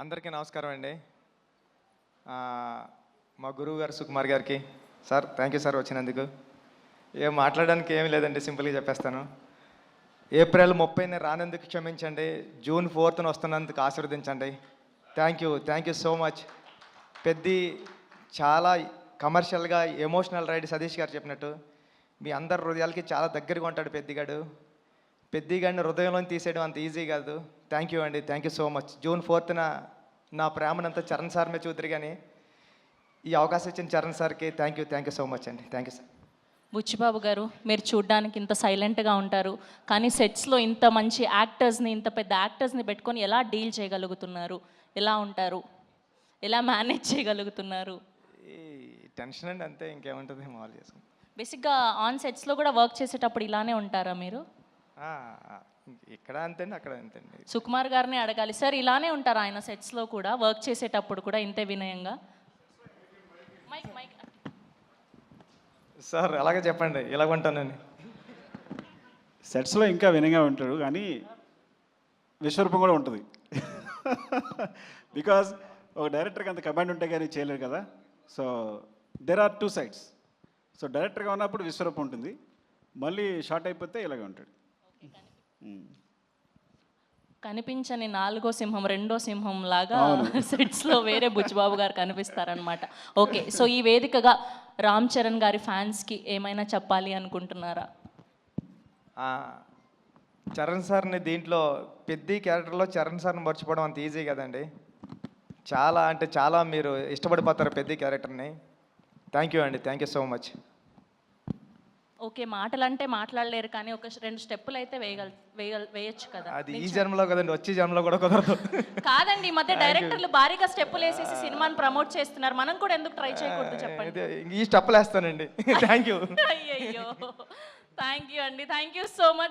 అందరికీ నమస్కారం అండి. మా గురువు గారు సుకుమార్ గారికి సార్ థ్యాంక్ యూ సార్ వచ్చినందుకు. ఏం మాట్లాడడానికి ఏమీ లేదండి, సింపుల్గా చెప్పేస్తాను. ఏప్రిల్ 30ని రానందుకు క్షమించండి, జూన్ 4న వస్తున్నందుకు ఆశీర్వదించండి. Thank you so much. Peddi చాలా కమర్షియల్గా ఎమోషనల్ రైడ్ సతీష్ గారు చెప్పినట్టు మీ అందరి హృదయాలకి చాలా దగ్గరగా ఉంటాడు పెద్దిగాడిని హృదయంలో తీసేయడం అంత ఈజీ కాదు. థ్యాంక్ యూ అండి, thank you so much. June 4న నా ప్రేమనంతా చరణ్ సార్ మీద చూద్దరు, కానీ ఈ అవకాశం ఇచ్చిన చరణ్ సార్కి థ్యాంక్ యూ సో మచ్ అండి. Thank you sir. బుచ్చిబాబు గారు, మీరు చూడ్డానికి ఇంత సైలెంట్గా ఉంటారు, కానీ సెట్స్లో ఇంత మంచి యాక్టర్స్ని, ఇంత పెద్ద యాక్టర్స్ని పెట్టుకొని ఎలా డీల్ చేయగలుగుతున్నారు? ఎలా ఉంటారు? ఎలా మేనేజ్ చేయగలుగుతున్నారు? ఈ టెన్షన్ అండి, అంతే, ఇంకేముంటుంది, మామూలు చేసుకుంటాం. బేసిక్గా ఆన్ సెట్స్లో కూడా వర్క్ చేసేటప్పుడు ఇలానే ఉంటారా మీరు? ఇక్కడ అంతేండి, అక్కడ అంతేండి. సుకుమార్ గారిని అడగాలి సార్, ఇలానే ఉంటారా ఆయన సెట్స్లో కూడా, వర్క్ చేసేటప్పుడు కూడా ఇంతే వినయంగా? మైక్ సార్ అలాగే చెప్పండి, ఇలాగ ఉంటానని. సెట్స్లో ఇంకా వినయంగా ఉంటాడు, కానీ విశ్వరూపం కూడా ఉంటుంది. బికాజ్ ఒక డైరెక్టర్కి అంత కమాండ్ ఉంటే కానీ చేయలేరు కదా. So there are two sides. So డైరెక్టర్గా ఉన్నప్పుడు విశ్వరూపం ఉంటుంది, మళ్ళీ షార్ట్ అయిపోతే ఇలాగే ఉంటాడు. కనిపించని నాలుగో సింహం, రెండో సింహం లాగా సెట్స్లో వేరే బుచ్చిబాబు గారు కనిపిస్తారనమాట. ఓకే, సో ఈ వేదికగా రామ్ చరణ్ గారి ఫ్యాన్స్కి ఏమైనా చెప్పాలి అనుకుంటున్నారా? చరణ్ సార్ని దీంట్లో పెద్ద క్యారెక్టర్లో చరణ్ సార్ని మర్చిపోవడం అంత ఈజీ కదండి. చాలా అంటే చాలా మీరు ఇష్టపడిపోతారు పెద్ద క్యారెక్టర్ని. థ్యాంక్ యూ అండి, thank you so much. Okay, మాటలంటే మాట్లాడలేరు, కానీ ఒక 2 స్టెప్పులు అయితే వేయచ్చు కదా. అది ఈ జన్మలో కదండి, వచ్చే జన్మలో కూడా కుదరదు. కాదండి, ఈ మధ్య డైరెక్టర్లు భారీగా స్టెప్పులు వేసేసి సినిమాని ప్రమోట్ చేస్తున్నారు, మనం కూడా ఎందుకు ట్రై చేయకూడదు చెప్పండి. ఈ స్టెప్పులు వేస్తానండి. Thank you. అయ్యయ్యో, థ్యాంక్ యూ అండి, థ్యాంక్ యూ సో మచ్.